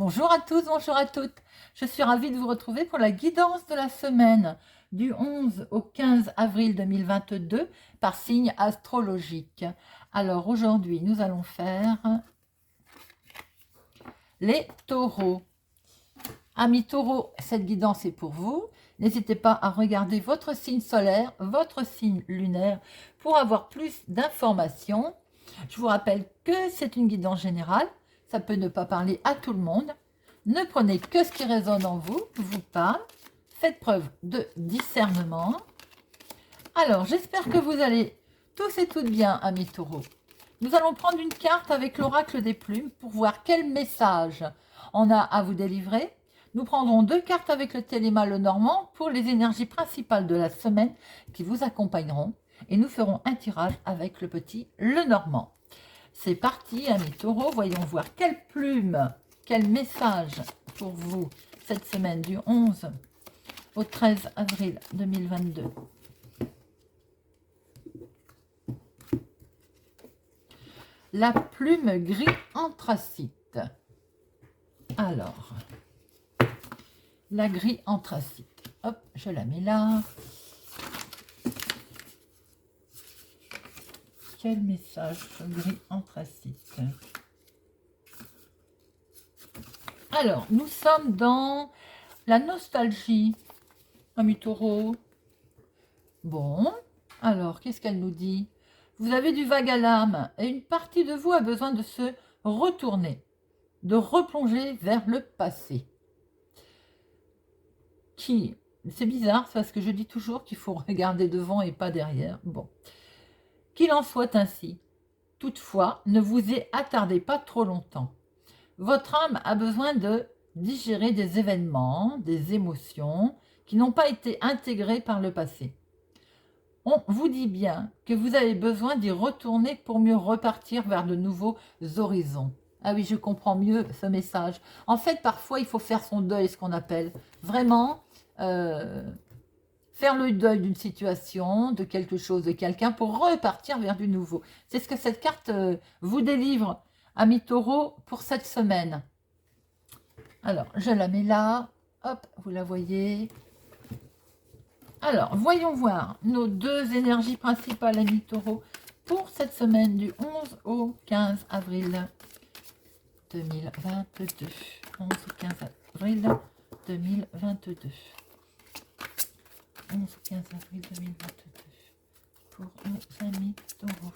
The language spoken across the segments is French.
Bonjour à tous, bonjour à toutes. Je suis ravie de vous retrouver pour la guidance de la semaine du 11 au 15 avril 2022 par signe astrologique. Alors aujourd'hui, nous allons faire les taureaux. Amis taureaux, cette guidance est pour vous. N'hésitez pas à regarder votre signe solaire, votre signe lunaire pour avoir plus d'informations. Je vous rappelle que c'est une guidance générale. Ça peut ne pas parler à tout le monde. Ne prenez que ce qui résonne en vous, vous parle. Faites preuve de discernement. Alors, j'espère que vous allez tous et toutes bien, amis taureaux. Nous allons prendre une carte avec l'oracle des plumes pour voir quel message on a à vous délivrer. Nous prendrons 2 cartes avec le téléma Lenormand pour les énergies principales de la semaine qui vous accompagneront. Et nous ferons un tirage avec le petit Lenormand. C'est parti, amis taureaux. Voyons voir quelle plume, quel message pour vous cette semaine du 11 au 13 avril 2022. La plume gris anthracite. Alors, la gris anthracite. Hop, je la mets là. Quel message gris anthracite? Alors, nous sommes dans la nostalgie, amis taureaux. Bon, alors, qu'est-ce qu'elle nous dit? Vous avez du vague à l'âme et une partie de vous a besoin de se retourner, de replonger vers le passé. C'est bizarre, c'est parce que je dis toujours qu'il faut regarder devant et pas derrière. Bon, qu'il en soit ainsi. Toutefois, ne vous y attardez pas trop longtemps. Votre âme a besoin de digérer des événements, des émotions qui n'ont pas été intégrées par le passé. On vous dit bien que vous avez besoin d'y retourner pour mieux repartir vers de nouveaux horizons. Ah oui, je comprends mieux ce message. En fait, parfois, il faut faire son deuil, ce qu'on appelle. Vraiment, faire le deuil d'une situation, de quelque chose, de quelqu'un, pour repartir vers du nouveau. C'est ce que cette carte vous délivre, amis taureaux, pour cette semaine. Alors, je la mets là. Hop, vous la voyez. Alors, voyons voir nos 2 énergies principales, amis taureaux, pour cette semaine du 11 au 15 avril 2022. 11 au 15 avril 2022. 11 au 15 avril 2022. Pour nos amis taureaux.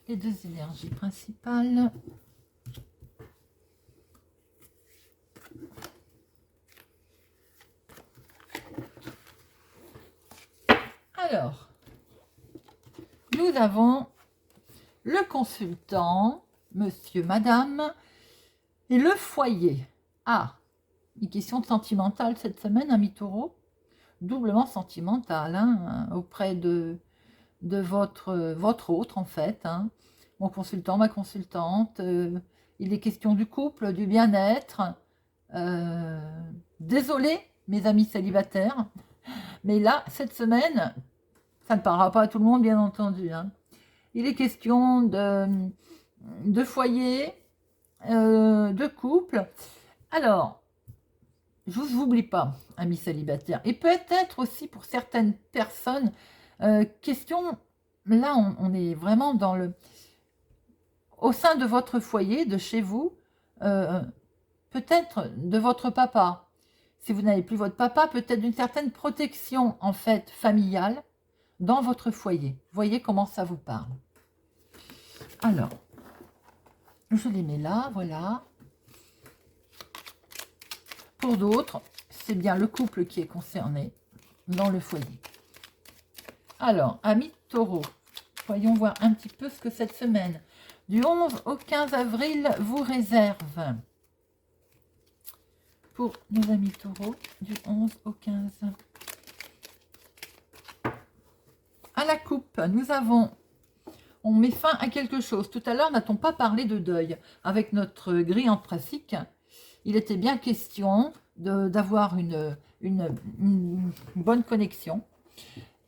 Les 2 énergies principales. Alors, nous avons le consultant, monsieur, madame, et le foyer. Ah, une question sentimentale cette semaine, amis taureaux. Doublement sentimentale, hein, auprès de votre autre, en fait. Hein. Mon consultant, ma consultante. Il est question du couple, du bien-être. Désolée, mes amis célibataires. Mais là, cette semaine, ça ne parlera pas à tout le monde, bien entendu. Hein. Il est question de foyer, de couple. Alors, je ne vous oublie pas, amis célibataires. Et peut-être aussi pour certaines personnes, question, là, on est vraiment dans au sein de votre foyer, de chez vous, peut-être de votre papa. Si vous n'avez plus votre papa, peut-être d'une certaine protection, en fait, familiale, dans votre foyer. Voyez comment ça vous parle. Alors, je les mets là, voilà. Pour d'autres, c'est bien le couple qui est concerné dans le foyer. Alors, amis taureaux, voyons voir un petit peu ce que cette semaine, du 11 au 15 avril, vous réserve. Pour nos amis taureaux, du 11 au 15. À la coupe, nous avons... On met fin à quelque chose. Tout à l'heure, n'a-t-on pas parlé de deuil? Avec notre grille anthracite, il était bien question d'avoir une bonne connexion.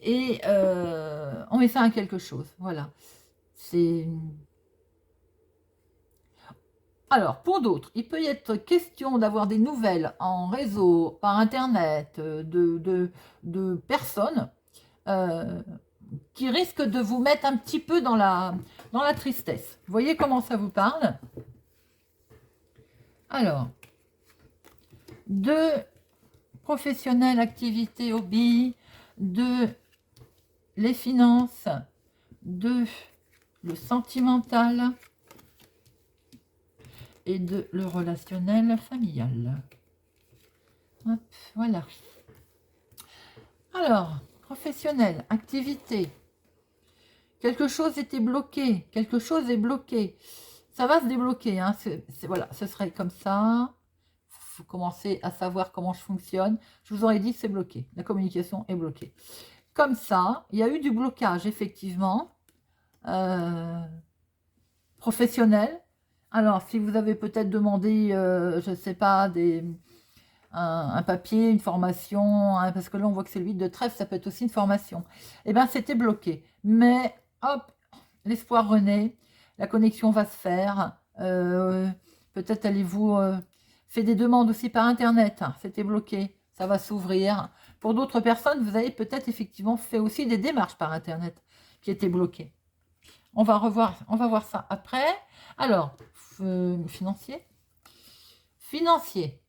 Et on met fin à quelque chose. Voilà. C'est... Alors, pour d'autres, il peut y être question d'avoir des nouvelles en réseau, par Internet, de personnes euh, qui risquent de vous mettre un petit peu dans la tristesse. Vous voyez comment ça vous parle? Alors, de professionnels, activités, hobbies, de les finances, de le sentimental et de le relationnel familial. Hop, voilà. Alors, professionnel, activité. Quelque chose était bloqué. Quelque chose est bloqué. Ça va se débloquer. Hein. Voilà, ce serait comme ça. Vous commencez à savoir comment je fonctionne. Je vous aurais dit c'est bloqué. La communication est bloquée. Comme ça, il y a eu du blocage, effectivement. Professionnel. Alors, si vous avez peut-être demandé, je ne sais pas, un papier, une formation, hein, parce que là, on voit que c'est le 8 de trèfle, ça peut être aussi une formation. Eh bien, c'était bloqué. Mais, hop, l'espoir renaît, la connexion va se faire. Peut-être allez-vous faire des demandes aussi par Internet. Hein, c'était bloqué, ça va s'ouvrir. Pour d'autres personnes, vous avez peut-être effectivement fait aussi des démarches par Internet qui étaient bloquées. On va voir ça après. Alors, financier. Financier.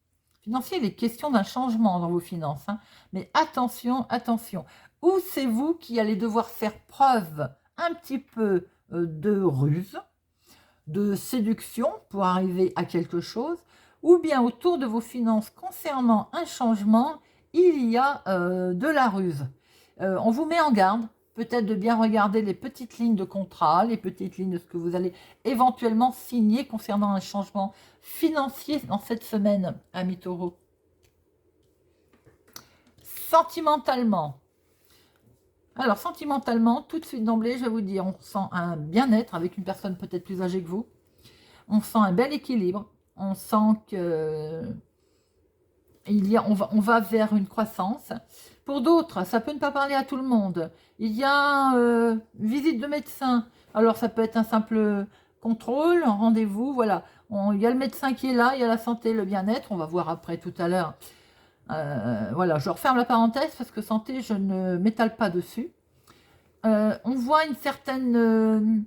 Financier, il est question d'un changement dans vos finances. Hein. Mais attention, attention. Ou c'est vous qui allez devoir faire preuve un petit peu de ruse, de séduction pour arriver à quelque chose, ou bien autour de vos finances concernant un changement, il y a de la ruse. On vous met en garde, peut-être de bien regarder les petites lignes de contrat, les petites lignes de ce que vous allez éventuellement signer concernant un changement financier dans cette semaine, amis taureaux. Sentimentalement. Alors, sentimentalement, tout de suite d'emblée, je vais vous dire, on sent un bien-être avec une personne peut-être plus âgée que vous. On sent un bel équilibre. On sent que on va vers une croissance. Pour d'autres, ça peut ne pas parler à tout le monde. Il y a visite de médecin. Alors, ça peut être un simple contrôle, un rendez-vous. Voilà. Il y a le médecin qui est là, il y a la santé, le bien-être. On va voir après tout à l'heure. Voilà, je referme la parenthèse parce que santé, je ne m'étale pas dessus. On voit une certaine...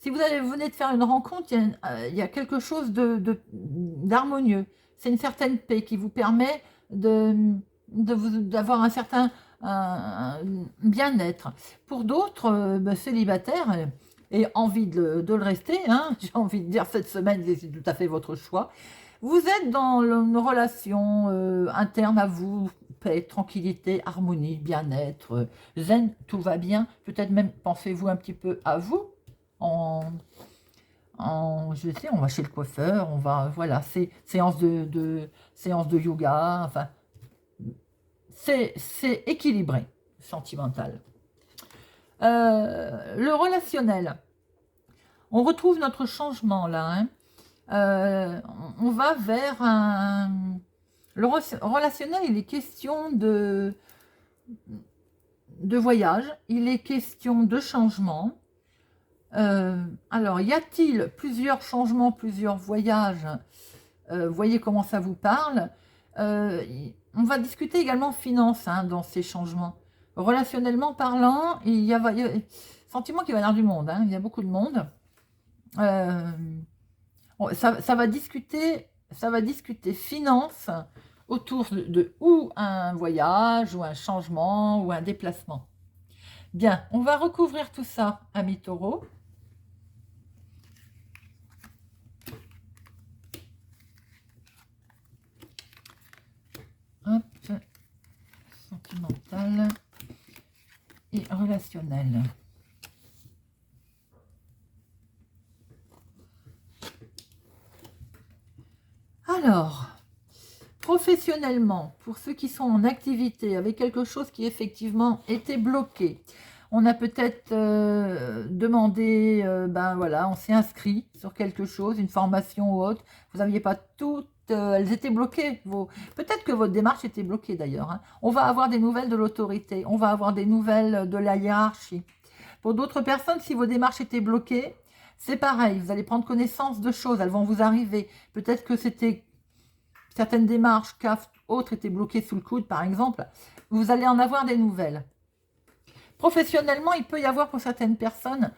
si vous venez de faire une rencontre, il y a quelque chose d'harmonieux. C'est une certaine paix qui vous permet d'avoir un certain bien-être. Pour d'autres, célibataires, et envie de le rester, hein, j'ai envie de dire cette semaine, c'est tout à fait votre choix. Vous êtes dans une relation interne à vous, paix, tranquillité, harmonie, bien-être, zen, tout va bien. Peut-être même pensez-vous un petit peu à vous. Je sais, on va chez le coiffeur, on va, voilà, c'est séance de yoga, enfin, c'est équilibré, sentimental. Le relationnel, on retrouve notre changement là, hein. On va vers le relationnel, il est question de voyage, il est question de changement. Alors, y a-t-il plusieurs changements, plusieurs voyages? Voyez comment ça vous parle. On va discuter également finances hein, dans ces changements. Relationnellement parlant, il y a sentiment qu'il va y avoir du monde. Hein, il y a beaucoup de monde. Ça va discuter finances autour de ou un voyage, ou un changement, ou un déplacement. Bien, on va recouvrir tout ça, amis taureaux. Hop, sentimental et relationnel. Alors, professionnellement, pour ceux qui sont en activité avec quelque chose qui effectivement était bloqué, on a peut-être demandé, ben voilà, on s'est inscrit sur quelque chose, une formation ou autre, vous n'aviez pas toutes, elles étaient bloquées. Peut-être que votre démarche était bloquée d'ailleurs. Hein. On va avoir des nouvelles de l'autorité, on va avoir des nouvelles de la hiérarchie. Pour d'autres personnes, si vos démarches étaient bloquées, c'est pareil, vous allez prendre connaissance de choses, elles vont vous arriver. Peut-être que c'était certaines démarches, CAF, autres étaient bloquées sous le coude, par exemple. Vous allez en avoir des nouvelles. Professionnellement, il peut y avoir pour certaines personnes,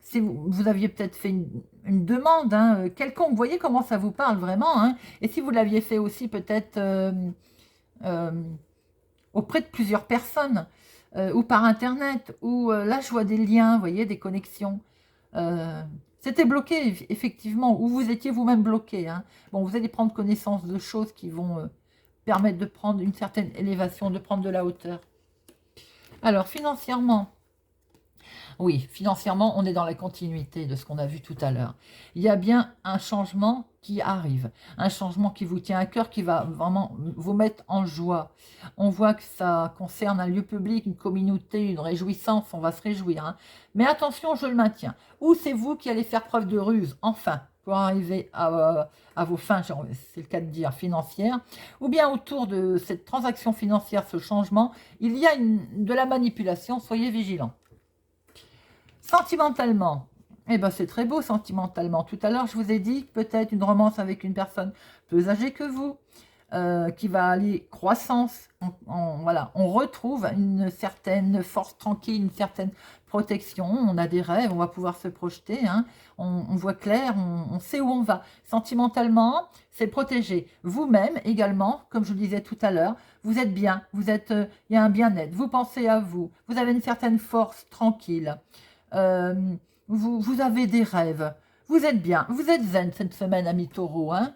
si vous aviez peut-être fait une demande quelconque, vous voyez comment ça vous parle vraiment, hein, et si vous l'aviez fait aussi peut-être auprès de plusieurs personnes, ou par Internet, ou là je vois des liens, vous voyez, des connexions. C'était bloqué, effectivement, ou vous étiez vous-même bloqué. Hein. Bon, vous allez prendre connaissance de choses qui vont permettre de prendre une certaine élévation, de prendre de la hauteur. Alors, financièrement, oui, financièrement, on est dans la continuité de ce qu'on a vu tout à l'heure. Il y a bien un changement qui arrive, un changement qui vous tient à cœur, qui va vraiment vous mettre en joie. On voit que ça concerne un lieu public, une communauté, une réjouissance, on va se réjouir. Hein. Mais attention, je le maintiens. Ou c'est vous qui allez faire preuve de ruse, enfin, pour arriver à vos fins, c'est le cas de dire, financières, ou bien autour de cette transaction financière, ce changement, il y a de la manipulation, soyez vigilants. Sentimentalement, eh ben c'est très beau sentimentalement. Tout à l'heure, je vous ai dit peut-être une romance avec une personne plus âgée que vous, qui va aller croissance. Voilà, on retrouve une certaine force tranquille, une certaine protection. On a des rêves, on va pouvoir se projeter. Hein. On voit clair, on sait où on va. Sentimentalement, c'est protéger. Vous-même également, comme je le disais tout à l'heure, vous êtes bien, il y a un bien-être. Vous pensez à vous, vous avez une certaine force tranquille. Vous avez des rêves, vous êtes bien, vous êtes zen cette semaine, amis taureaux. Hein.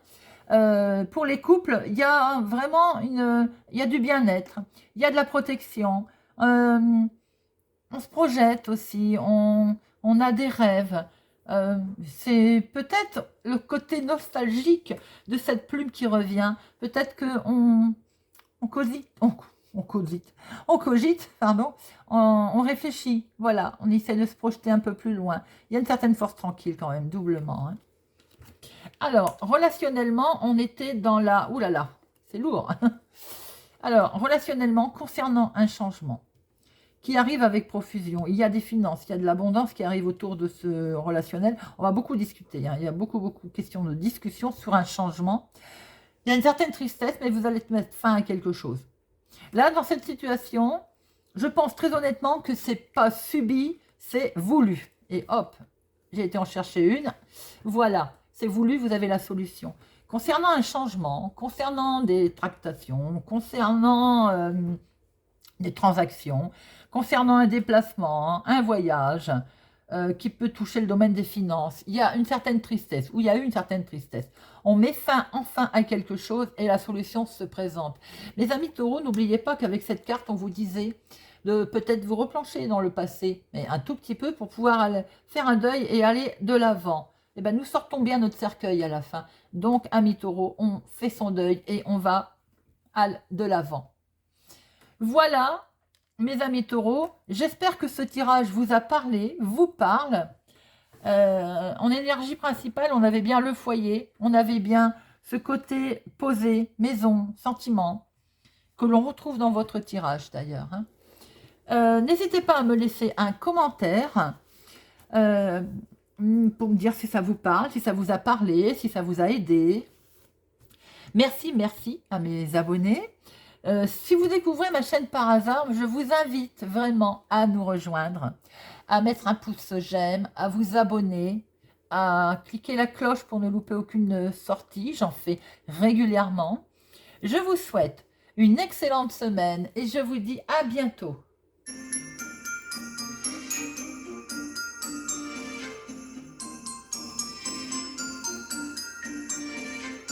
Pour les couples, il y a vraiment il y a du bien-être, il y a de la protection, on se projette aussi, on a des rêves. C'est peut-être le côté nostalgique de cette plume qui revient. Peut-être qu'on cogite, pardon, on réfléchit, voilà, on essaie de se projeter un peu plus loin. Il y a une certaine force tranquille quand même, doublement. Hein. Alors, relationnellement, on était dans la... Ouh là là, c'est lourd. Alors, relationnellement, concernant un changement qui arrive avec profusion, il y a des finances, il y a de l'abondance qui arrive autour de ce relationnel. On va beaucoup discuter, hein. Il y a beaucoup de questions de discussion sur un changement. Il y a une certaine tristesse, mais vous allez mettre fin à quelque chose. Là, dans cette situation, je pense très honnêtement que c'est pas subi, c'est voulu. Et hop, j'ai été en chercher une. Voilà, c'est voulu, vous avez la solution. Concernant un changement, concernant des tractations, concernant des transactions, concernant un déplacement, un voyage qui peut toucher le domaine des finances, il y a une certaine tristesse, ou il y a eu une certaine tristesse. On met fin enfin à quelque chose et la solution se présente. Les amis taureaux, n'oubliez pas qu'avec cette carte, on vous disait de peut-être vous replancher dans le passé, mais un tout petit peu pour pouvoir faire un deuil et aller de l'avant. Eh bien, nous sortons bien notre cercueil à la fin. Donc, amis taureaux, on fait son deuil et on va de l'avant. Voilà, mes amis taureaux, j'espère que ce tirage vous a parlé, vous parle. En énergie principale, on avait bien le foyer, on avait bien ce côté posé, maison, sentiment, que l'on retrouve dans votre tirage d'ailleurs. Hein. N'hésitez pas à me laisser un commentaire pour me dire si ça vous parle, si ça vous a parlé, si ça vous a aidé. Merci à mes abonnés. Si vous découvrez ma chaîne par hasard, je vous invite vraiment à nous rejoindre, à mettre un pouce j'aime, à vous abonner, à cliquer la cloche pour ne louper aucune sortie. J'en fais régulièrement. Je vous souhaite une excellente semaine et je vous dis à bientôt.